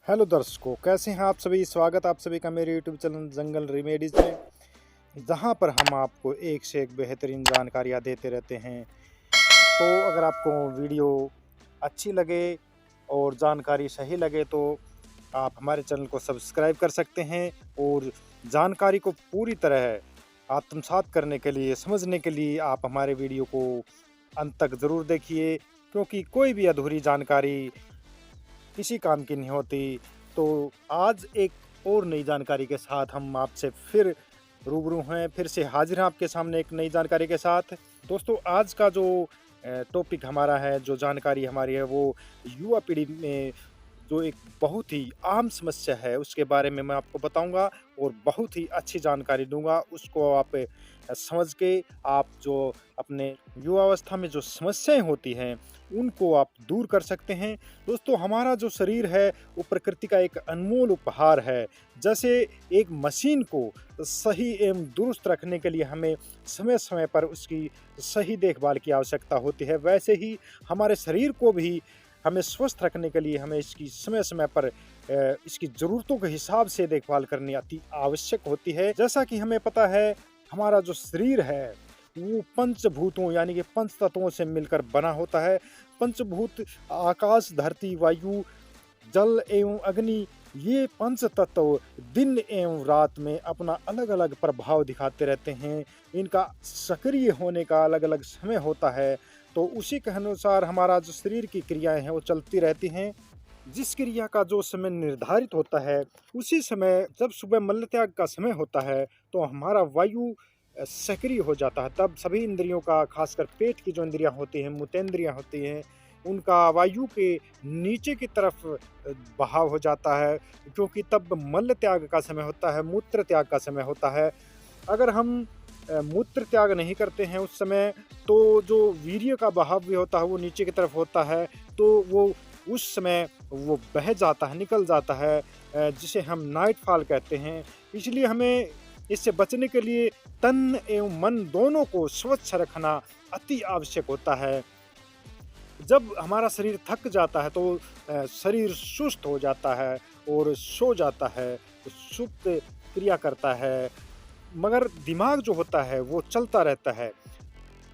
Hello दर्शकों, कैसे हैं आप सभी। स्वागत आप सभी का मेरे यूट्यूब चैनल जंगल रेमेडीज़ में, जहां पर हम आपको एक से एक बेहतरीन जानकारियां देते रहते हैं। तो अगर आपको वीडियो अच्छी लगे और जानकारी सही लगे तो आप हमारे चैनल को सब्सक्राइब कर सकते हैं और जानकारी को पूरी तरह आत्मसात करने के लिए, समझने के लिए आप हमारे वीडियो को अंत तक ज़रूर देखिए, क्योंकि कोई भी अधूरी जानकारी किसी काम की नहीं होती। तो आज एक और नई जानकारी के साथ हम आपसे फिर रूबरू हैं, फिर से हाजिर हैं आपके सामने एक नई जानकारी के साथ। दोस्तों, आज का जो टॉपिक हमारा है, जो जानकारी हमारी है, वो युवा पीढ़ी में जो एक बहुत ही आम समस्या है उसके बारे में मैं आपको बताऊंगा और बहुत ही अच्छी जानकारी दूंगा। उसको आप समझ के आप जो अपने युवावस्था में जो समस्याएं होती हैं उनको आप दूर कर सकते हैं। दोस्तों, हमारा जो शरीर है वो प्रकृति का एक अनमोल उपहार है। जैसे एक मशीन को सही एवं दुरुस्त रखने के लिए हमें समय समय पर उसकी सही देखभाल की आवश्यकता होती है, वैसे ही हमारे शरीर को भी हमें स्वस्थ रखने के लिए हमें इसकी समय समय पर इसकी ज़रूरतों के हिसाब से देखभाल करनी अति आवश्यक होती है। जैसा कि हमें पता है, हमारा जो शरीर है वो पंचभूतों यानी कि पंच तत्वों से मिलकर बना होता है। पंचभूत आकाश, धरती, वायु, जल एवं अग्नि, ये पंच तत्व दिन एवं रात में अपना अलग अलग प्रभाव दिखाते रहते हैं। इनका सक्रिय होने का अलग अलग समय होता है, तो उसी के अनुसार हमारा जो शरीर की क्रियाएं हैं वो चलती रहती हैं। जिस क्रिया का जो समय निर्धारित होता है, उसी समय जब सुबह मल त्याग का समय होता है तो हमारा वायु सक्रिय हो जाता है। तब सभी इंद्रियों का, खासकर पेट की जो इंद्रियां होती हैं, मुतेंद्रियां होती हैं, उनका वायु के नीचे की तरफ बहाव हो जाता है, क्योंकि तब मल त्याग का समय होता है, मूत्र त्याग का समय होता है। अगर हम मूत्र त्याग नहीं करते हैं उस समय, तो जो वीर्य का बहाव भी होता है वो नीचे की तरफ होता है, तो वो उस समय वो बह जाता है, निकल जाता है, जिसे हम नाइट फॉल कहते हैं। इसलिए हमें इससे बचने के लिए तन एवं मन दोनों को स्वच्छ रखना अति आवश्यक होता है। जब हमारा शरीर थक जाता है तो शरीर सुस्त हो जाता है और सो जाता है, सुप्त क्रिया करता है, मगर दिमाग जो होता है वो चलता रहता है।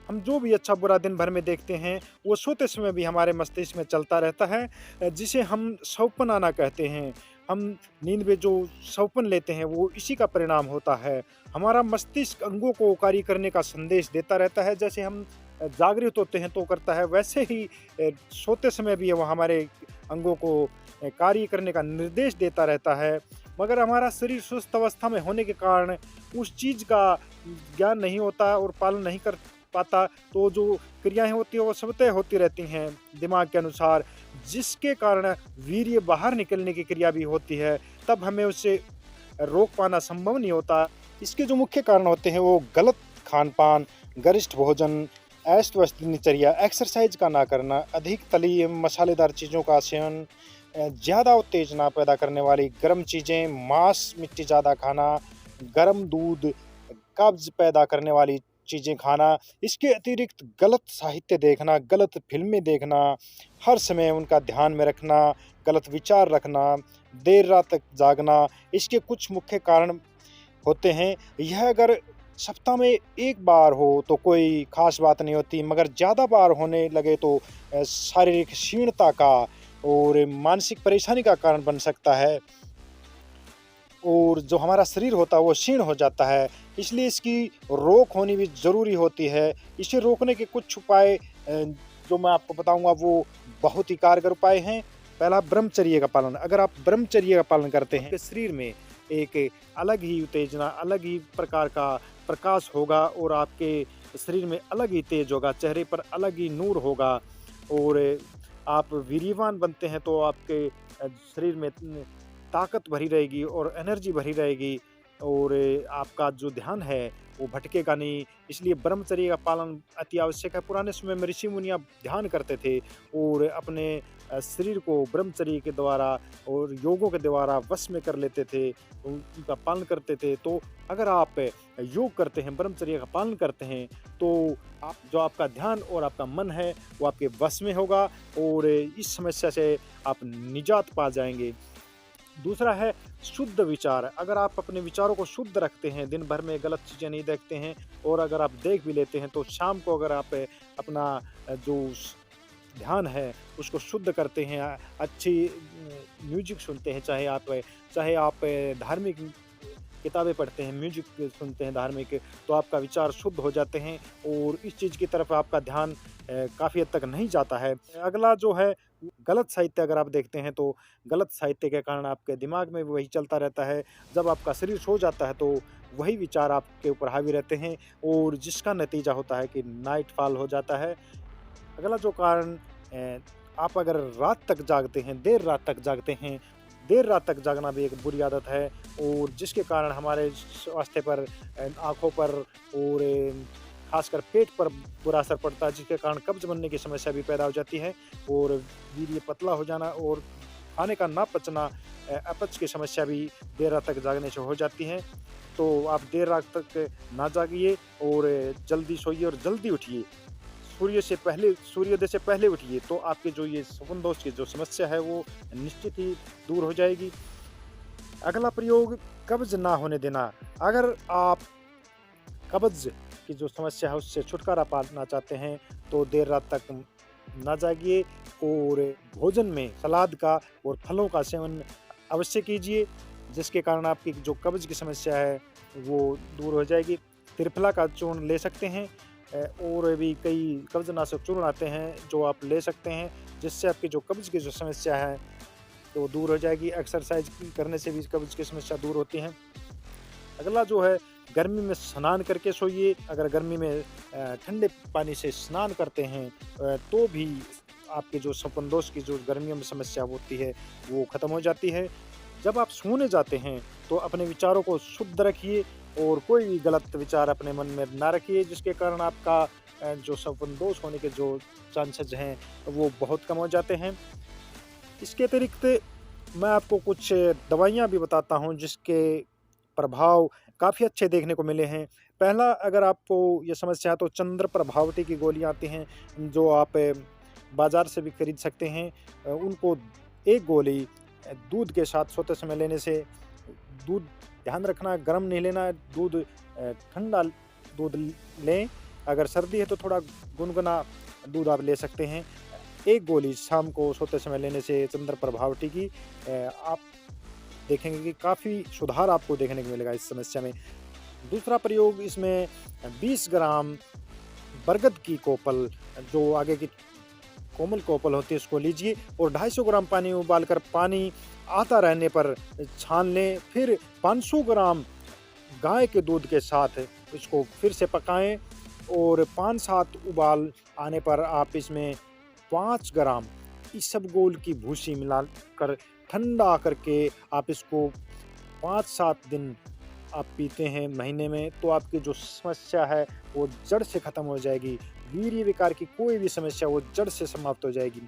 हम जो भी अच्छा बुरा दिन भर में देखते हैं वो सोते समय भी हमारे मस्तिष्क में चलता रहता है, जिसे हम सौपन आना कहते हैं। हम नींद में जो सौपन लेते हैं वो इसी का परिणाम होता है। हमारा मस्तिष्क अंगों को कार्य करने का संदेश देता रहता है। जैसे हम जागृत होते हैं तो करता है, वैसे ही सोते समय भी वो हमारे अंगों को कार्य करने का निर्देश देता रहता है। मगर हमारा शरीर सुस्त अवस्था में होने के कारण उस चीज़ का ज्ञान नहीं होता और पालन नहीं कर पाता, तो जो क्रियाएं होती हैं वो स्वतः होती रहती हैं दिमाग के अनुसार, जिसके कारण वीर्य बाहर निकलने की क्रिया भी होती है। तब हमें उससे रोक पाना संभव नहीं होता। इसके जो मुख्य कारण होते हैं वो गलत खान पान, गरिष्ठ भोजन, अस्त व्यस्त दिनचर्या, एक्सरसाइज का ना करना, अधिक तली एवं मसालेदार चीज़ों का सेवन, ज़्यादा उत्तेजना पैदा करने वाली गर्म चीज़ें, मांस मिट्टी ज़्यादा खाना, गर्म दूध, कब्ज पैदा करने वाली चीज़ें खाना। इसके अतिरिक्त गलत साहित्य देखना, गलत फिल्में देखना, हर समय उनका ध्यान में रखना, गलत विचार रखना, देर रात तक जागना, इसके कुछ मुख्य कारण होते हैं। यह अगर सप्ताह में एक बार हो तो कोई खास बात नहीं होती, मगर ज़्यादा बार होने लगे तो शारीरिक क्षीणता का और मानसिक परेशानी का कारण बन सकता है और जो हमारा शरीर होता है वो क्षीण हो जाता है। इसलिए इसकी रोक होनी भी ज़रूरी होती है। इसे रोकने के कुछ उपाय जो मैं आपको बताऊंगा वो बहुत ही कारगर उपाय हैं। पहला, ब्रह्मचर्य का पालन। अगर आप ब्रह्मचर्य का पालन करते हैं, शरीर में एक अलग ही उत्तेजना, अलग ही प्रकार का प्रकाश होगा और आपके शरीर में अलग ही तेज होगा, चेहरे पर अलग ही नूर होगा और आप वीर्यवान बनते हैं, तो आपके शरीर में ताकत भरी रहेगी और एनर्जी भरी रहेगी और आपका जो ध्यान है वो भटकेगा नहीं। इसलिए ब्रह्मचर्य का पालन अति आवश्यक है। पुराने समय में ऋषि मुनियाँ ध्यान करते थे और अपने शरीर को ब्रह्मचर्य के द्वारा और योगों के द्वारा वश में कर लेते थे, उनका पालन करते थे। तो अगर आप योग करते हैं, ब्रह्मचर्य का पालन करते हैं, तो आप जो आपका ध्यान और आपका मन है वो आपके वश में होगा और इस समस्या से आप निजात पा जाएंगे। दूसरा है शुद्ध विचार। अगर आप अपने विचारों को शुद्ध रखते हैं, दिन भर में गलत चीज़ें नहीं देखते हैं, और अगर आप देख भी लेते हैं तो शाम को अगर आप अपना जो ध्यान है उसको शुद्ध करते हैं, अच्छी म्यूजिक सुनते हैं, चाहे आप धार्मिक किताबें पढ़ते हैं, म्यूजिक सुनते हैं धार्मिक, तो आपका विचार शुद्ध हो जाते हैं और इस चीज़ की तरफ आपका ध्यान काफ़ी हद तक नहीं जाता है। अगला जो है गलत साहित्य, अगर आप देखते हैं तो गलत साहित्य के कारण आपके दिमाग में भी वही चलता रहता है। जब आपका शरीर सो जाता है तो वही विचार आपके ऊपर हावी रहते हैं और जिसका नतीजा होता है कि नाइट फॉल हो जाता है। अगला जो कारण, आप अगर रात तक जागते हैं, देर रात तक जागना भी एक बुरी आदत है और जिसके कारण हमारे स्वास्थ्य पर, आँखों पर और खासकर पेट पर बुरा असर पड़ता है, जिसके कारण कब्ज़ बनने की समस्या भी पैदा हो जाती है और वीर्य पतला हो जाना और खाने का ना पचना, अपच की समस्या भी देर रात तक जागने से हो जाती है। तो आप देर रात तक ना जागिए और जल्दी सोइए और जल्दी उठिए। सूर्योदय से पहले उठिए, तो आपके जो ये स्वप्न दोष की जो समस्या है वो निश्चित ही दूर हो जाएगी। अगला प्रयोग, कब्ज़ ना होने देना। अगर आप कब्ज़ की जो समस्या है उससे छुटकारा पाना चाहते हैं तो देर रात तक ना जागिए और भोजन में सलाद का और फलों का सेवन अवश्य कीजिए, जिसके कारण आपकी जो कब्ज़ की समस्या है वो दूर हो जाएगी। त्रिफला का चूर्ण ले सकते हैं और भी कई कब्ज़नाशक चूर्ण आते हैं जो आप ले सकते हैं, जिससे आपकी जो कब्ज़ की जो समस्या है तो दूर हो जाएगी। एक्सरसाइज करने से भी कब्ज़ की समस्या दूर होती है। अगला जो है, गर्मी में स्नान करके सोइए। अगर गर्मी में ठंडे पानी से स्नान करते हैं तो भी आपके जो स्वप्न दोष की जो गर्मियों में समस्या होती है वो ख़त्म हो जाती है। जब आप सोने जाते हैं तो अपने विचारों को शुद्ध रखिए और कोई भी गलत विचार अपने मन में ना रखिए, जिसके कारण आपका जो स्वप्न दोष होने के जो चांसेस हैं वो बहुत कम हो जाते हैं। इसके अतिरिक्त मैं आपको कुछ दवाइयाँ भी बताता हूँ जिसके प्रभाव काफ़ी अच्छे देखने को मिले हैं। पहला, अगर आपको ये समस्या है तो चंद्र प्रभावती की गोलियाँ आती हैं जो आप बाज़ार से भी खरीद सकते हैं। उनको एक गोली दूध के साथ सोते समय लेने से, दूध ध्यान रखना गर्म नहीं लेना है, दूध ठंडा दूध लें। अगर सर्दी है तो थोड़ा गुनगुना दूध आप ले सकते हैं। एक गोली शाम को सोते समय लेने से चंद्र प्रभावती की आप देखेंगे कि काफ़ी सुधार आपको देखने को मिलेगा इस समस्या में। दूसरा प्रयोग, इसमें 20 ग्राम बरगद की कोपल, जो आगे की कोमल कोपल होती है, उसको लीजिए और 250 ग्राम पानी उबालकर पानी आता रहने पर छान लें। फिर 500 ग्राम गाय के दूध के साथ इसको फिर से पकाएं और 5-7 उबाल आने पर आप इसमें 5 ग्राम इसबगोल की भूसी मिलाकर ठंडा करके आप इसको 5-7 दिन आप पीते हैं महीने में, तो आपकी जो समस्या है वो जड़ से ख़त्म हो जाएगी। वीर्य विकार की कोई भी समस्या वो जड़ से समाप्त हो जाएगी।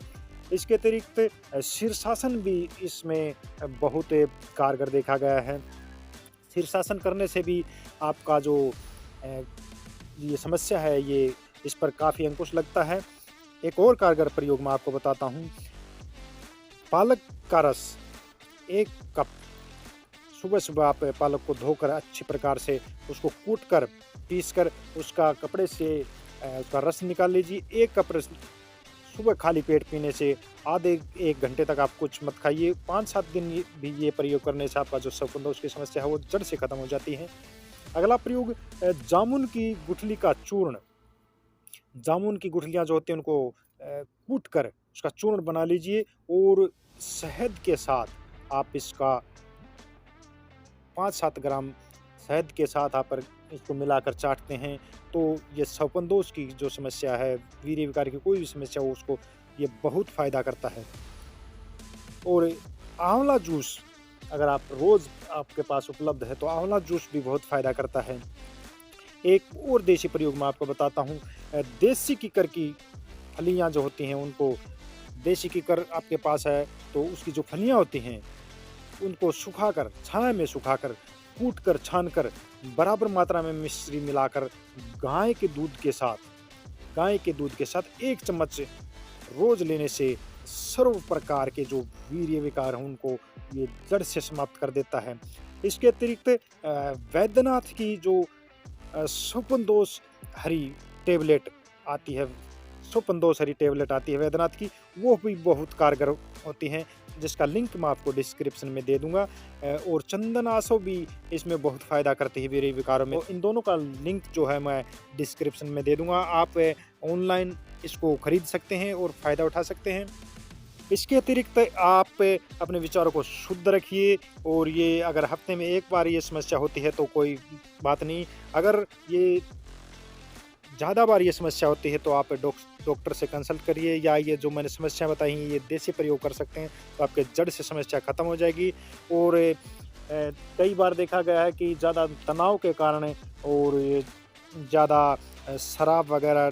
इसके अतिरिक्त शीर्षासन भी इसमें बहुत कारगर देखा गया है। शीर्षासन करने से भी आपका जो ये समस्या है ये इस पर काफ़ी अंकुश लगता है। एक और कारगर प्रयोग मैं आपको बताता हूँ। पालक का रस 1 कप, सुबह सुबह आप पालक को धोकर अच्छी प्रकार से उसको कूटकर पीसकर उसका कपड़े से उसका रस निकाल लीजिए। 1 कप रस सुबह खाली पेट पीने से आधे 1 घंटे तक आप कुछ मत खाइए। 5-7 दिन भी ये प्रयोग करने से आपका जो स्वप्न दोष की समस्या है वो जड़ से ख़त्म हो जाती है। अगला प्रयोग, जामुन की गुठली का चूर्ण। जामुन की गुठलियाँ जो होती हैं उनको कूट कर उसका चूर्ण बना लीजिए और शहद के साथ आप इसका 5-7 ग्राम शहद के साथ आप इसको मिलाकर चाटते हैं तो ये स्वप्न दोष की जो समस्या है, वीर्य विकार की कोई भी समस्या हो, उसको ये बहुत फ़ायदा करता है। और आंवला जूस, अगर आप रोज़ आपके पास उपलब्ध है तो आंवला जूस भी बहुत फ़ायदा करता है। एक और देसी प्रयोग मैं आपको बताता हूँ। देसी कीकर की फलियाँ जो होती हैं उनको, देसी कीकर आपके पास है तो उसकी जो फलियाँ होती हैं उनको सुखाकर, छाया में सुखाकर, कूटकर, छानकर बराबर मात्रा में मिश्री मिलाकर गाय के दूध के साथ 1 चम्मच रोज़ लेने से सर्व प्रकार के जो वीर्य विकार हैं उनको ये जड़ से समाप्त कर देता है। इसके अतिरिक्त वैद्यनाथ की जो सुपनदोष हरी टेबलेट आती है, सुपनदोष हरी टेबलेट आती है वैद्यनाथ की, वो भी बहुत कारगर होती हैं, जिसका लिंक मैं आपको डिस्क्रिप्शन में दे दूंगा। और चंदनासो भी इसमें बहुत फ़ायदा करती है वीर्य विकारों में। तो इन दोनों का लिंक जो है मैं डिस्क्रिप्शन में दे दूंगा। आप ऑनलाइन इसको खरीद सकते हैं और फ़ायदा उठा सकते हैं। इसके अतिरिक्त आप अपने विचारों को शुद्ध रखिए, और ये अगर हफ्ते में एक बार ये समस्या होती है तो कोई बात नहीं। अगर ये ज़्यादा बार ये समस्या होती है तो आप डॉक्टर से कंसल्ट करिए, या ये जो मैंने समस्या बताई हैं ये देसी प्रयोग कर सकते हैं, तो आपके जड़ से समस्या ख़त्म हो जाएगी। और कई बार देखा गया है कि ज़्यादा तनाव के कारण और ये ज़्यादा शराब वगैरह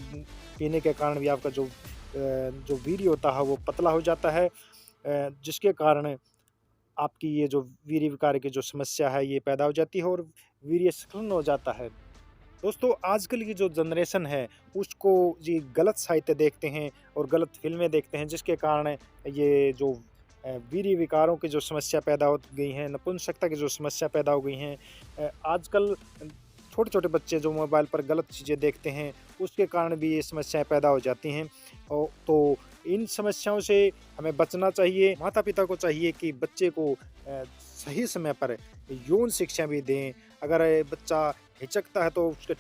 पीने के कारण भी आपका जो वीर्य होता है वो पतला हो जाता है, जिसके कारण आपकी ये जो वीर्य विकार की जो समस्या है ये पैदा हो जाती है और वीर्य स्खलन हो जाता है। दोस्तों, आजकल की जो जनरेशन है उसको जी गलत साहित्य देखते हैं और गलत फ़िल्में देखते हैं, जिसके कारण ये जो वीर्य विकारों की जो समस्या पैदा हो गई है, नपुंसकता की जो समस्या पैदा हो गई हैं। आजकल छोटे-छोटे बच्चे जो मोबाइल पर गलत चीज़ें देखते हैं, उसके कारण भी ये समस्याएँ पैदा हो जाती हैं। तो इन समस्याओं से हमें बचना चाहिए। माता-पिता को चाहिए कि बच्चे को सही समय पर यौन शिक्षा भी दें। अगर बच्चा हिचकता है तो उसके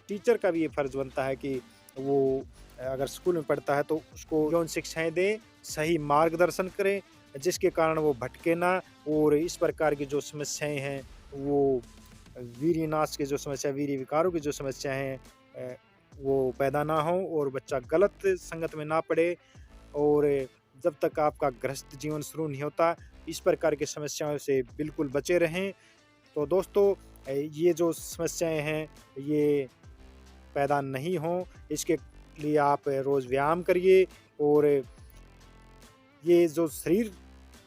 टीचर का भी ये फ़र्ज़ बनता है कि वो अगर स्कूल में पढ़ता है तो उसको यौन शिक्षाएँ दें, सही मार्गदर्शन करें, जिसके कारण वो भटके ना, और इस प्रकार की जो समस्याएँ हैं वो वीर्यनाश की जो समस्या, वीर्य विकारों की जो समस्या हैं वो पैदा ना हो, और बच्चा गलत संगत में ना पड़े। और जब तक आपका गृहस्थ जीवन शुरू नहीं होता, इस प्रकार की समस्याओं से बिल्कुल बचे रहें। तो दोस्तों, ये जो समस्याएँ हैं ये पैदा नहीं हों, इसके लिए आप रोज़ व्यायाम करिए। और ये जो शरीर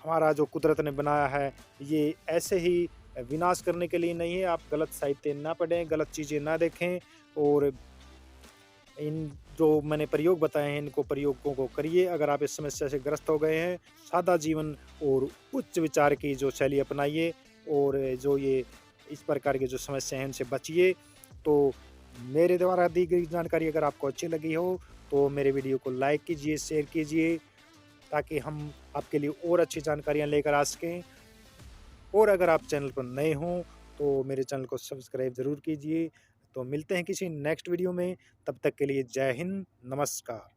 हमारा जो कुदरत ने बनाया है ये ऐसे ही विनाश करने के लिए नहीं है। आप गलत साहित्य ना पढ़ें, गलत चीज़ें ना देखें, और इन जो मैंने प्रयोग बताए हैं इनको प्रयोगों को करिए। अगर आप इस समस्या से ग्रस्त हो गए हैं, सादा जीवन और उच्च विचार की जो शैली अपनाइए, और जो ये इस प्रकार की जो समस्या हैं इनसे बचिए। तो मेरे द्वारा दी गई जानकारी अगर आपको अच्छी लगी हो तो मेरे वीडियो को लाइक कीजिए, शेयर कीजिए, ताकि हम आपके लिए और अच्छी जानकारियाँ लेकर आ सकें। और अगर आप चैनल पर नए हों तो मेरे चैनल को सब्सक्राइब ज़रूर कीजिए। तो मिलते हैं किसी नेक्स्ट वीडियो में, तब तक के लिए जय हिंद, नमस्कार।